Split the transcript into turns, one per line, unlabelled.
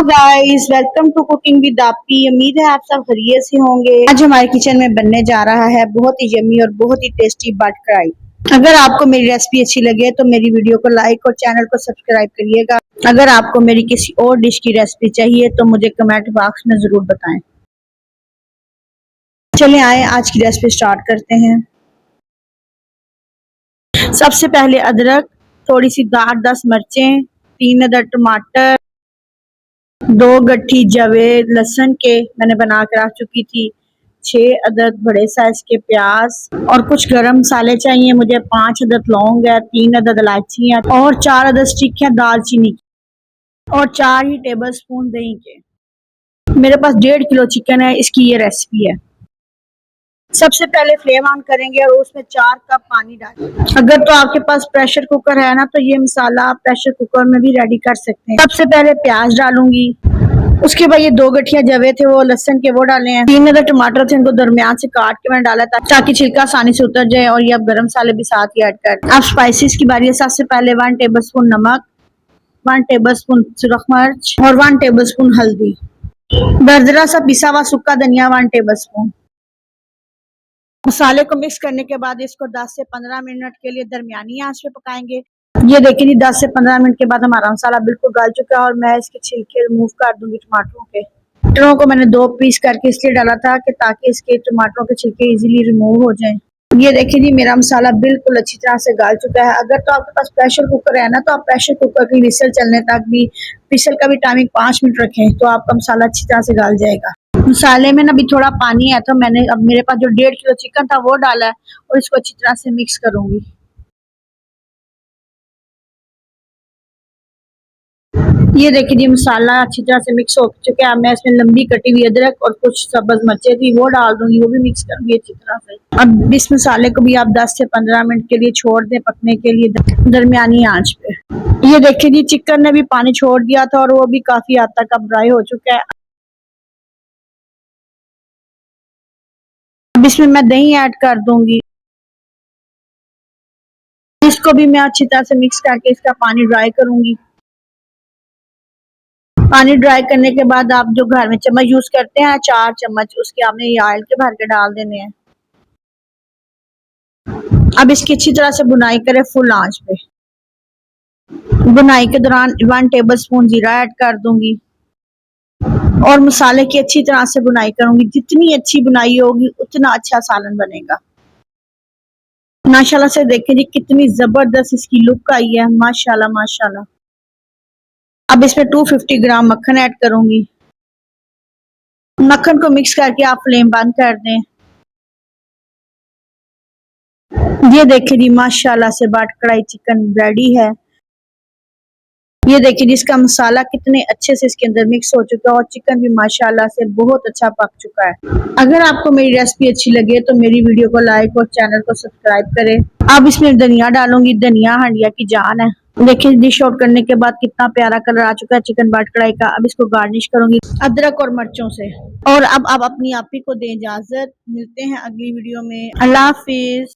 Guys, welcome to cooking with Aapi. उम्मीद है आप सब खैरियत से होंगे। आज हमारे किचन में बनने जा रहा है बहुत ही यम्मी और बहुत ही टेस्टी बट फ्राई। अगर आपको मेरी रेसिपी अच्छी लगे तो मेरी वीडियो को लाइक और चैनल को सब्सक्राइब करिएगा। अगर आपको मेरी किसी और डिश की रेसिपी चाहिए तो मुझे कमेंट बॉक्स में जरूर बताएं। चले आए आज की रेसिपी स्टार्ट करते हैं। सबसे पहले अदरक, थोड़ी सी 8-10 मिर्चें, 3 अदद टमाटर, 2 गट्ठी जवे लहसुन के मैंने बना के रख चुकी थी, 6 अदद बड़े साइज के प्याज और कुछ गरम मसाले चाहिए मुझे। 5 अदद लौंग है, 3 अदद इलायची और 4 अदद स्टिक है दालचीनी की और 4 ही टेबल स्पून दही के। मेरे पास 1.5 किलो चिकन है, इसकी ये रेसिपी है। सबसे पहले फ्लेम ऑन करेंगे और उसमें 4 कप पानी डालेंगे। अगर तो आपके पास प्रेशर कुकर है ना तो ये मसाला आप प्रेशर कुकर में भी रेडी कर सकते हैं। सबसे पहले प्याज डालूंगी, उसके बाद ये 2 गठिया जवे थे वो लहसुन के वो डाले हैं। 3 अदद टमाटर थे, इनको दरमियान से काट के मैंने डाला था ताकि छिलका आसानी से उतर जाए। और ये अब गरम मसाले भी साथ ही ऐड कर। अब स्पाइसेस की बारी है। सबसे पहले 1 टेबल स्पून नमक, 1 टेबल स्पून सुरख मिर्च और 1 टेबल स्पून हल्दी, दरदरा सा पिसा हुआ सूखा धनिया 1 टेबल स्पून। मसाले को मिक्स करने के बाद इसको 10 से 15 मिनट के लिए दरमियानी आंच पे पकाएंगे। ये देखिए जी, 10 से 15 मिनट के बाद हमारा मसाला बिल्कुल गल चुका है और मैं इसके छिलके रिमूव कर दूंगी टमाटरों के। टमाटरों को मैंने 2 पीस करके इसलिए डाला था कि ताकि इसके टमाटरों के छिलके इजीली रिमूव हो जाएं। ये देखिए जी, मेरा मसाला बिल्कुल अच्छी तरह से गल चुका है। अगर तो आपके पास प्रेशर कुकर है ना तो आप प्रेशर कुकर की विसल चलने तक भी, विसल का भी टाइमिंग 5 मिनट रखें तो आपका मसाला अच्छी तरह से गल जाएगा। मसाले में ना भी थोड़ा पानी है तो मैंने अब मेरे पास जो 1.5 किलो चिकन था वो डाला है और इसको अच्छी तरह से मिक्स करूंगी। ये देखिए जी, मसाला अच्छी तरह से मिक्स हो चुका है। अब मैं इसमें लंबी कटी हुई अदरक और कुछ सब्ज मिर्चें थी वो डाल दूंगी, वो भी मिक्स करूंगी अच्छी तरह से। अब इस मसाले को भी आप 10 से 15 मिनट के लिए छोड़ दें पकने के लिए दरमियानी आंच पे। ये देखिए जी, चिकन ने भी पानी छोड़ दिया था और वो भी काफी हद तक अब ड्राई हो चुका है। अब इसमें मैं दही ऐड कर दूंगी, इसको भी मैं अच्छी तरह से मिक्स करके इसका पानी ड्राई करूंगी। पानी ड्राई करने के बाद आप जो घर में चम्मच यूज करते हैं 4 चम्मच, उसके आपने ये ऑयल के भर के डाल देने हैं। अब इसकी अच्छी तरह से बुनाई करें फुल आंच पे। बुनाई के दौरान 1 टेबल स्पून जीरा ऐड कर दूंगी और मसाले की अच्छी तरह से बुनाई करूंगी। जितनी अच्छी बुनाई होगी उतना अच्छा सालन बनेगा। माशाल्लाह से देखें जी, कितनी जबरदस्त इसकी लुक आई है, माशाल्लाह माशाल्लाह। अब इसमें 250 ग्राम मक्खन ऐड करूंगी। मक्खन को मिक्स करके आप फ्लेम बंद कर दें। ये देखिए जी, माशाल्लाह से बाट कढ़ाई चिकन रेडी है। ये देखिए जी, इसका मसाला कितने अच्छे से इसके अंदर मिक्स हो चुका है और चिकन भी माशाल्लाह से बहुत अच्छा पक चुका है। अगर आपको मेरी रेसिपी अच्छी लगे तो मेरी वीडियो को लाइक और चैनल को सब्सक्राइब करें। अब इसमें धनिया डालूंगी, धनिया हंडिया की जान है। देखिए डिश आउट करने के बाद कितना प्यारा कलर आ चुका है चिकन बाट कढ़ाई का। अब इसको गार्निश करूंगी अदरक और मिर्चों से। और अब आप अपनी आपी को दें इजाजत। मिलते हैं अगली वीडियो में। अल्लाह हाफिज।